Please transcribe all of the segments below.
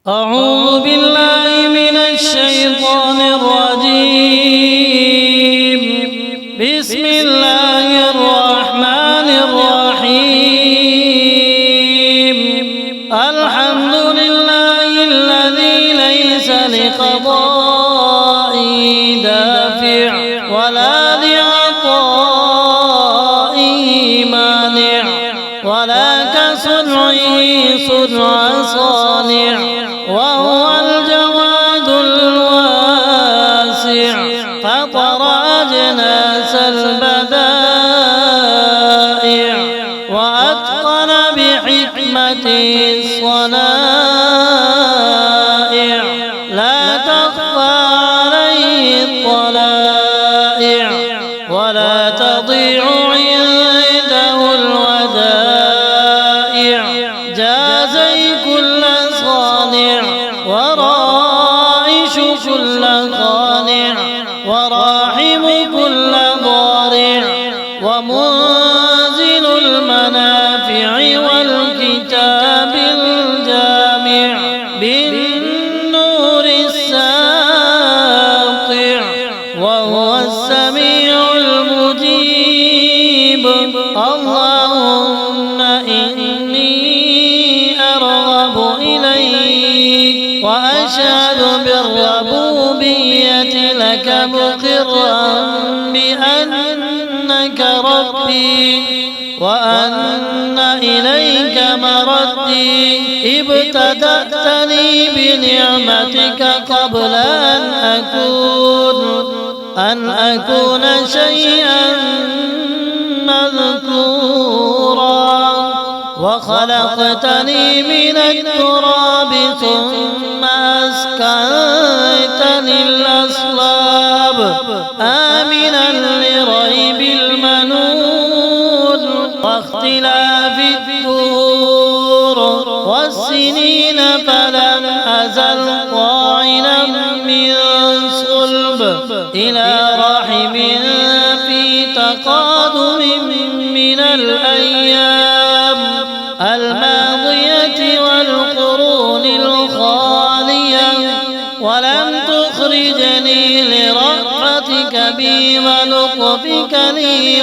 أعوذ بالله من الشيطان الرجيم. بسم الله الرحمن الرحيم. الحمد لله الذي ليس لقضائه دافع ولا لعطائه مانع ولا كصنعه صنع صانع، وهو الجواد الواسع فطر أجناس البدائع وأتقن بحكمته الصنائع، لا تخفى عليه الطلائع ولا تضيع عنده الودائع. جازي كل صانع ورائش كل قانع وراحم كل ضارع ومنزل المنافع والكتاب الجامع بالنور الساطع، وهو السميع المجيب. اللهم إني أرغب إليك وأشهد بالربوبية لك مقرا بأنك ربي وأن إليك مردي. ابتدأتني بنعمتك قبل أن أكون شيئا مذكورا، وخلقتني من التراب ثم أسكنتني الأصلاب آمنا لريب المنون واختلاف الدهور والسنين، فلم أزل طاعنا من صلب إلى رحم في تقادم من الأيام الماضية والقرون الخالية، ولم تخرجني لرأفتك بي ولطفك لي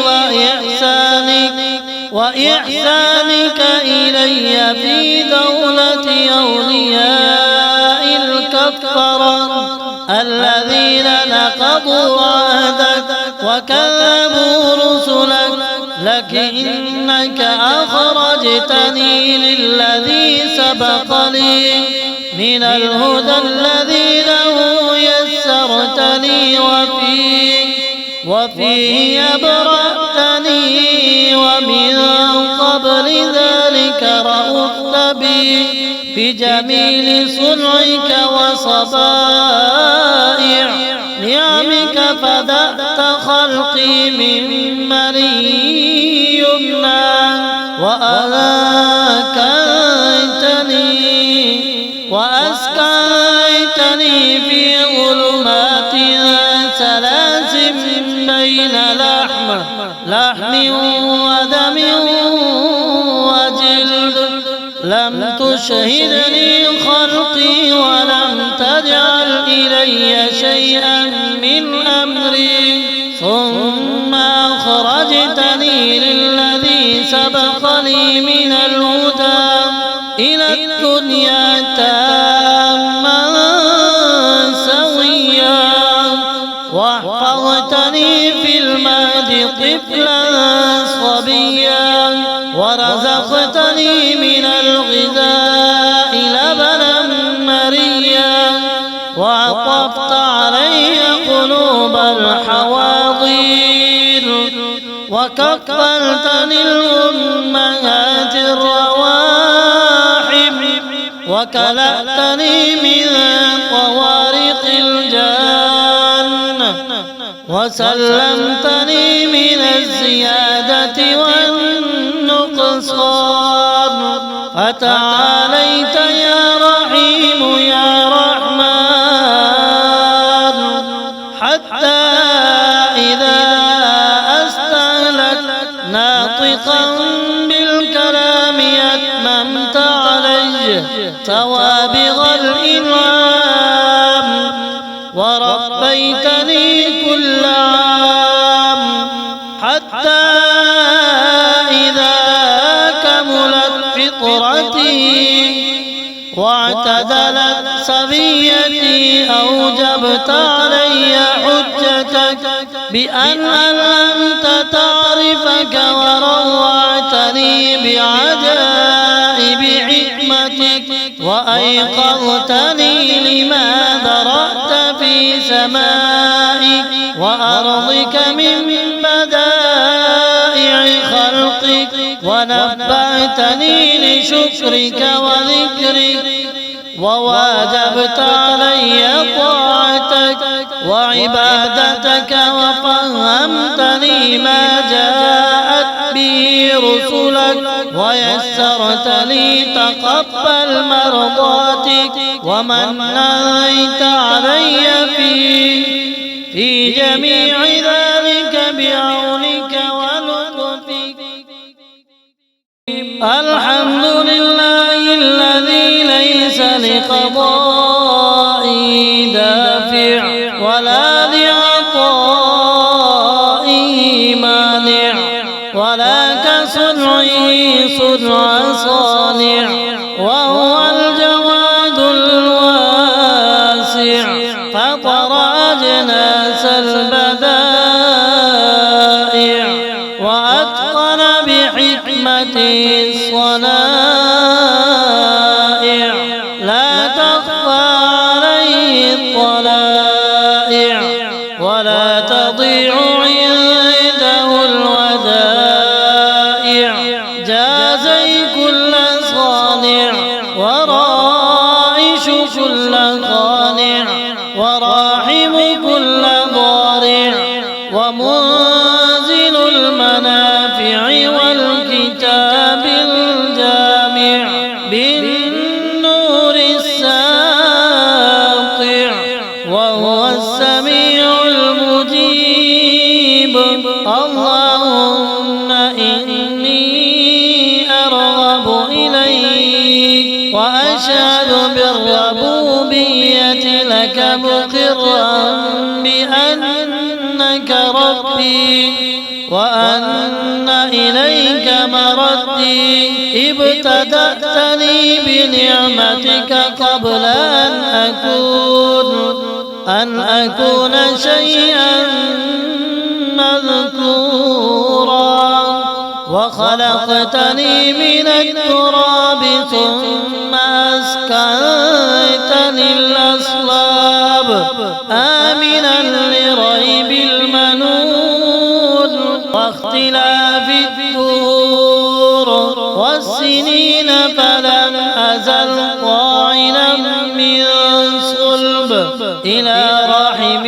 وإحسانك إلي في دولة أولياء الكفرة الذين نقضوا عهدك وكذبوا رسلك. لكنك أخرجتني للذي سبق لي من الهدى الذي له يسرتني وفيه أبرأتني، ومن قبل ذلك رأفت بي بجميل صنعك وصبائع نعمك. فدأت خلقي من مني يمنى وأسكنتني في ظلمات ثلاث بين لحم ودم وجلد. لم تشهدني خلقي ولم تجعل إلي شيئا من أمري، ثم أخرجتني للذي سبق لي من الهدى إلى الدنيا تاما سويا، واحفظتني في المهد طفلا صبيا، ورزقتني من الغذاء لبنا مريا، وعطفت علي قلوب الحواضير، وكفلتني الأمهات الرواحم، وكلأتني من طوارق الجنة، وسلمتني من الزيادة والنقصان. فتعاليت يا رحيم يا رحمن، حتى إذا أستهلك ناطقا بالكلام أتممت عليه سوابغ واعتدلت سبيتي أوجبت علي حجتك بأن علمت تعرفك وروعتني بعجائب حكمتك وأيقظتني لما ذرأت في سمائك وأرضك من بدائع خلقك ونبهتني لشكرك وذكرك وواجبت علي طاعتك وعبادتك وفهمتني ما جاءت به رسلك ويسرت لي تقبل مرضاتك ومنيت علي في جميع ذلك بعونك ولطفك. الحمد لله الذي ليس لقضائي دافع ولا لعطائه مانع ولا كصنعه صنع صانع وهو الجواد الواسع فطر أجناس البدائع وأتقن بحكمته الصنائع لا تخفى عليه الطلائع ولا تضيع عنده الودائع جازي كل صانع ورائش كل قانع وراحم كل ضارع ومنزل المنافع والكتاب الجامع بالنور الساطع وهو السميع المجيب. اللهم إني أرغب إليك وأشهد بالربوبية لك مقرا بأنك ربي وأن إليك مردي ابتدأتني بنعمتك قبل أن أكون شيئا مذكورا وخلقتني من التراب ثم أسكنتني الأصلاب آمنا لريب المنون واختلاف الدهور والسنين فلم أزل طاعنا من صلب إلى رحم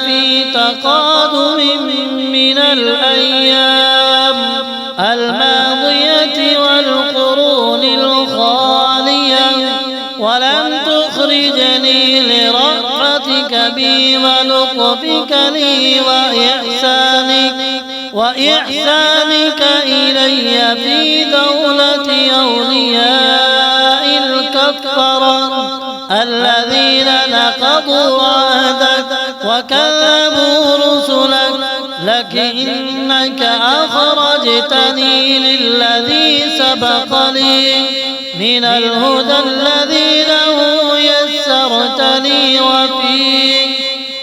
في تقادم من الأيام الماضية والقرون الخالية ولم تخرجني لرأفتك بي ولطفك لي وإحسانك إلي في دولة أولياء الكفرة الذين نقضوا عهدك وكذبوا رسلك لك إنك أخرجتني للذي سبق لي من الهدى الذي له يسرتني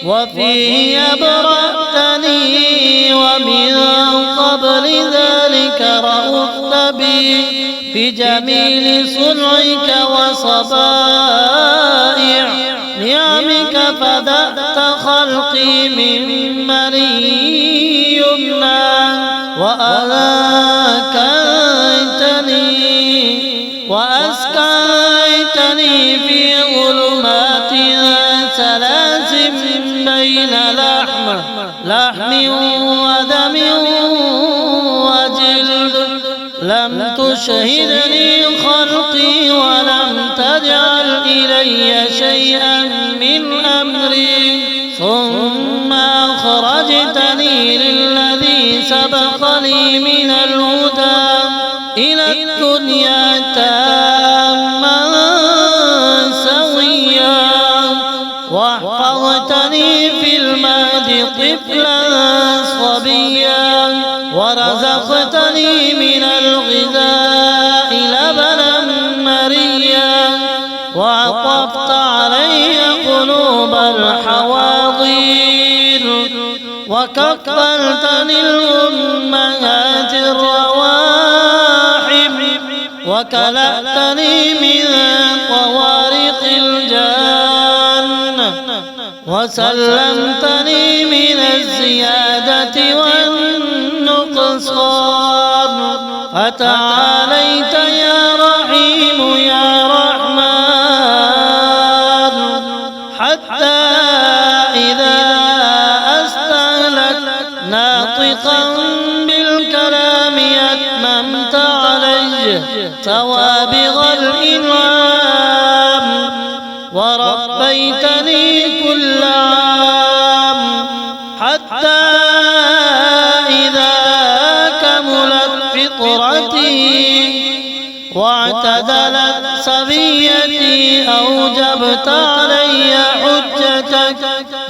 وفيه أبرأتني ومن قبل ذلك رأفت بي بجميل صنعك وصبائع نعمك فدأت خلقي من مني يمنى وأسكنتني في ظلمات ثلاث بين لحم ودم وجلد لم تشهدني خلقي ولم تجعل إلي شيئا من أمري ثم أخرجتني للذي سبق لي من الهدى إلى الدنيا تاما سويا واحفظتني في المهد طفلا صبيا ورزقتني من الغذاء لبنا مريا وعطفت علي قلوب الحواضير وكفلتني الأمهات الرواحم وكلأتني من طوارق الجنة وسلمتني من الزيادة والنقصان فتعاليت يا رحيم يا رحمن حتى إذا أستهلك ناطقا بالكلام أتممت عليه سوابغ الإنعام وربيتني كل عام حتى إذا كملت فطرتي واعتدلت سبيتي أوجبت علي حجتك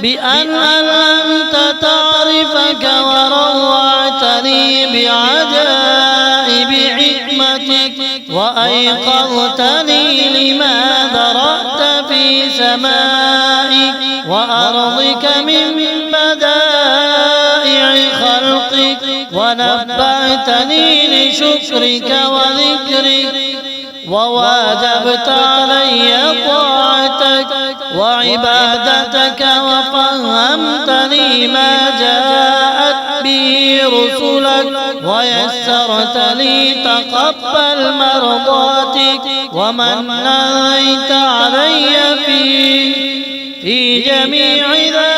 بأن ألمت تعرفك وروعتني بعجائب حكمتك وأيقظتني لما ذرأت في سمائك وأرضك من بدائع خلقك ونبعتني لشكرك وذكرك وواجبت علي طاعتك وعبادتك وفهمتني ما جاءت به رسلك ويسرت لي تقبل مرضاتك ومنيت علي في جميع ذلك